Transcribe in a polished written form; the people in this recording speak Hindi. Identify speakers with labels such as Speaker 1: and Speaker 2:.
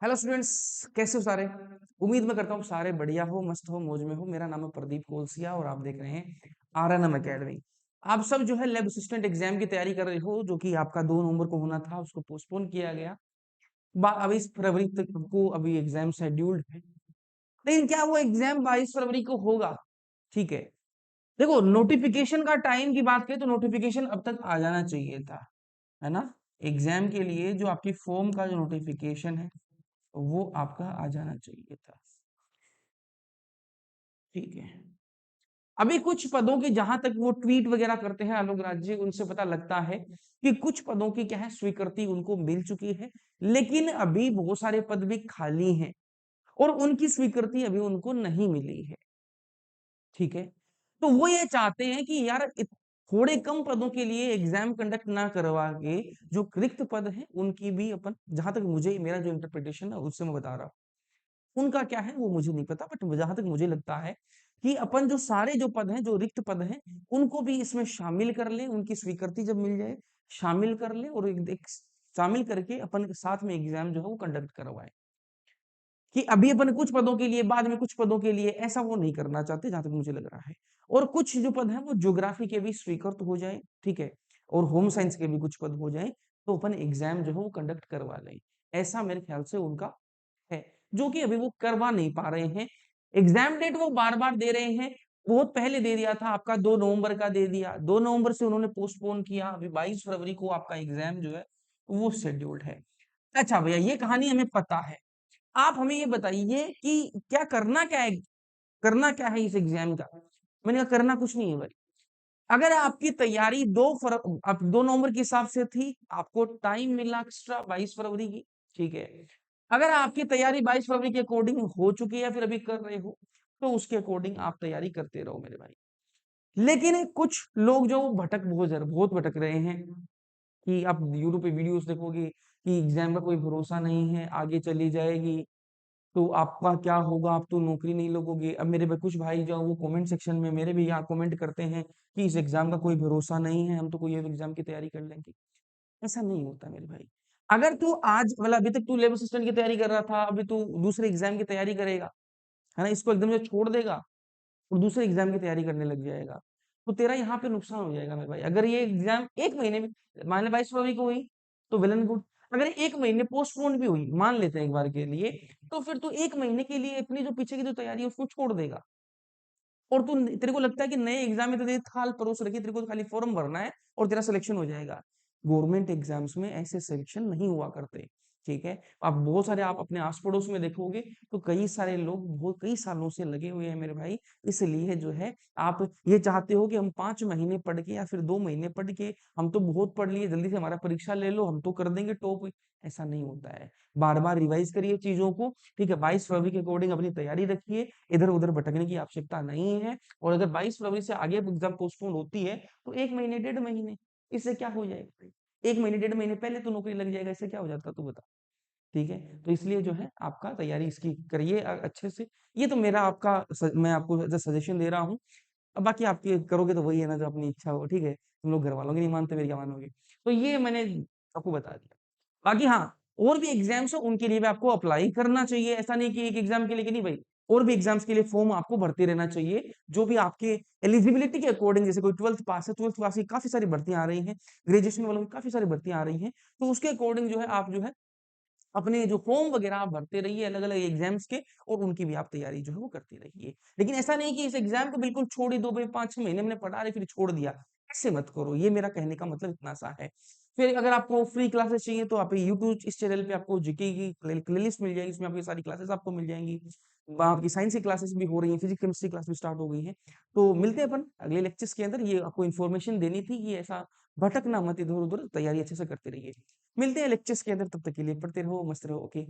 Speaker 1: हेलो स्टूडेंट्स, कैसे हो सारे। उम्मीद मैं करता हूँ सारे बढ़िया हो, मस्त हो, मौज में हो। मेरा नाम है प्रदीप कोलसिया और आप देख रहे हैं आरएनएम एकेडमी। आप सब जो है लैब असिस्टेंट एग्जाम की तैयारी कर रहे हो, जो कि आपका 2 नवंबर को होना था, उसको पोस्टपोन किया गया। अभी इस फरवरी तक को अभी एग्जाम शेड्यूल्ड है, लेकिन क्या वो एग्जाम 22 फरवरी को होगा? ठीक है, देखो नोटिफिकेशन का टाइम की बात करें तो नोटिफिकेशन अब तक आ जाना चाहिए था, है ना। एग्जाम के लिए जो आपकी फॉर्म का जो नोटिफिकेशन है वो आपका आ जाना चाहिए था। ठीक है, अभी कुछ पदों की जहां तक वो ट्वीट वगैरह करते हैं आलोक राज जी, उनसे पता लगता है कि कुछ पदों की क्या है स्वीकृति उनको मिल चुकी है, लेकिन अभी बहुत सारे पद भी खाली हैं और उनकी स्वीकृति अभी उनको नहीं मिली है। ठीक है, तो वो ये चाहते हैं कि यार थोड़े कम पदों के लिए एग्जाम कंडक्ट ना करवा के जो रिक्त पद हैं उनकी भी अपन, जहां तक मुझे मेरा जो इंटरप्रिटेशन है उससे मैं बता रहा हूँ, उनका क्या है वो मुझे नहीं पता, बट जहां तक मुझे लगता है कि अपन जो सारे जो पद हैं, जो रिक्त पद हैं, उनको भी इसमें शामिल कर ले, उनकी स्वीकृति जब मिल जाए शामिल कर ले और एक शामिल करके अपन साथ में एग्जाम जो है वो कंडक्ट करवाए। कि अभी अपन कुछ पदों के लिए, बाद में कुछ पदों के लिए, ऐसा वो नहीं करना चाहते जहां तक मुझे लग रहा है। और कुछ जो पद है वो ज्योग्राफी के भी स्वीकृत हो जाए, ठीक है, और होम साइंस के भी कुछ पद हो जाए, तो अपन एग्जाम जो है वो कंडक्ट करवा लें। ऐसा मेरे ख्याल से उनका है, जो कि अभी वो करवा नहीं पा रहे हैं। एग्जाम डेट वो बार बार दे रहे हैं, बहुत पहले दे दिया था आपका 2 नवंबर का दे दिया, 2 नवंबर से उन्होंने पोस्टपोन किया, अभी 22 फरवरी को आपका एग्जाम जो है वो शेड्यूल्ड है। अच्छा भैया, ये कहानी हमें पता है। आप हमें ये बताइए कि क्या करना क्या है, करना क्या है इस एग्जाम का। मैंने कहा करना कुछ नहीं है भाई। अगर आपकी तैयारी 2 नवंबर के हिसाब से थी, आपको टाइम मिला एक्स्ट्रा 22 फरवरी की, ठीक है। अगर आपकी तैयारी 22 फरवरी के अकॉर्डिंग हो चुकी है या फिर अभी कर रहे हो, तो उसके अकॉर्डिंग आप तैयारी करते रहो मेरे भाई। लेकिन कुछ लोग जो बहुत भटक रहे हैं, कि आप यूट्यूब पे वीडियोस देखोगे कि एग्जाम का कोई भरोसा नहीं है, आगे चली जाएगी तो आपका क्या होगा, आप तो नौकरी नहीं लगोगे। अब मेरे कुछ भाई जो वो कमेंट सेक्शन में मेरे भी यहाँ कमेंट करते हैं कि इस एग्जाम का कोई भरोसा नहीं है, हम तो कोई एक एग्जाम की तैयारी कर लेंगे। ऐसा नहीं होता मेरे भाई। अगर तू आज मतलब अभी तक तू लेबर असिस्टेंट की तैयारी कर रहा था, अभी तू दूसरे एग्जाम की तैयारी करेगा, है ना, इसको एकदम से छोड़ देगा और दूसरे एग्जाम की तैयारी करने लग जाएगा, तो तेरा यहाँ पे नुकसान हो जाएगा मेरे भाई। अगर ये एग्जाम एक महीने में, मान ले 22 फरवरी को हुई तो वेल एंड गुड। अगर एक महीने पोस्टपोन भी हुई, मान लेते हैं एक बार के लिए, तो फिर तू एक महीने के लिए अपनी जो पीछे की जो तैयारी है उसको छोड़ देगा। और तू, तेरे को लगता है कि नए एग्जाम में तो तेरी थाल परोस रखी, तेरे को तो खाली फॉर्म भरना है और तेरा सिलेक्शन हो जाएगा। गवर्नमेंट एग्जाम्स में ऐसे सिलेक्शन नहीं हुआ करते। ठीक है, आप बहुत सारे, आप अपने आस पड़ोस में देखोगे तो कई सारे लोग बहुत कई सालों से लगे हुए हैं मेरे भाई। इसलिए जो है, आप ये चाहते हो कि हम 5 महीने पढ़ के या फिर 2 महीने पढ़ के, हम तो बहुत पढ़ लिए, जल्दी से हमारा परीक्षा ले लो, हम तो कर देंगे टॉप। ऐसा नहीं होता है। बार बार रिवाइज करिए चीजों को। ठीक है, 22 फरवरी के अकॉर्डिंग अपनी तैयारी रखिए, इधर उधर भटकने की आवश्यकता नहीं है। और अगर 22 फरवरी से आगे एग्जाम पोस्टपोन होती है तो एक महीने 1.5 महीने, इससे क्या हो जाएगा भाई? एक महीने 1.5 महीने पहले तो नौकरी लग जाएगा, इससे क्या हो जाता तू बता। ठीक है, तो इसलिए जो है आपका तैयारी इसकी करिए अच्छे से। ये तो मेरा आपका मैं आपको सजेशन दे रहा हूँ। अब बाकी आपकी करोगे तो वही है ना, जो अपनी इच्छा हो। ठीक है, तुम लोग घर वालों की नहीं मानते, मेरी क्या मानोगे। तो ये मैंने आपको बता दिया। बाकी हाँ, और भी एग्जाम्स हो उनके लिए भी आपको अप्लाई करना चाहिए। ऐसा नहीं कि एक एग्जाम के लिए कि नहीं भाई, और भी एग्जाम्स के लिए फॉर्म आपको भरते रहना चाहिए, जो भी आपके एलिजिबिलिटी के अकॉर्डिंग। जैसे कोई 12th पास है, 12th पास की काफी सारी भर्तियां आ रही हैं, ग्रेजुएशन वालों की काफी सारी भर्तियां आ रही हैं, तो उसके अकॉर्डिंग जो है आप जो है अपने जो फॉर्म वगैरह आप भरते रहिए अलग अलग एग्जाम्स के, और उनकी भी आप तैयारी जो है वो करते रहिए। लेकिन ऐसा नहीं कि इस एग्जाम को बिल्कुल छोड़ ही दो भाई, 5-6 महीने हमने पढ़ा रहे फिर छोड़ दिया, ऐसे मत करो। ये मेरा कहने का मतलब इतना सा है। फिर अगर आपको फ्री क्लासेस चाहिए तो आप यूट्यूब इस चैनल पे आपको जीके की प्लेलिस्ट मिल जाएगी, इसमें आपकी सारी क्लासेस आपको मिल जाएंगी। आपकी साइंस की क्लासेस भी हो रही है, फिजिक्स केमिस्ट्री क्लास भी स्टार्ट हो गई है। तो मिलते हैं अपन अगले लेक्चर्स के अंदर। ये आपको इन्फॉर्मेशन देनी थी कि ऐसा भटकना मत, इधर उधर तैयारी अच्छे से करते रहिए। मिलते हैं लेक्चर्स के अंदर, तब तक के लिए पढ़ते रहो, मस्त रहो। ओके।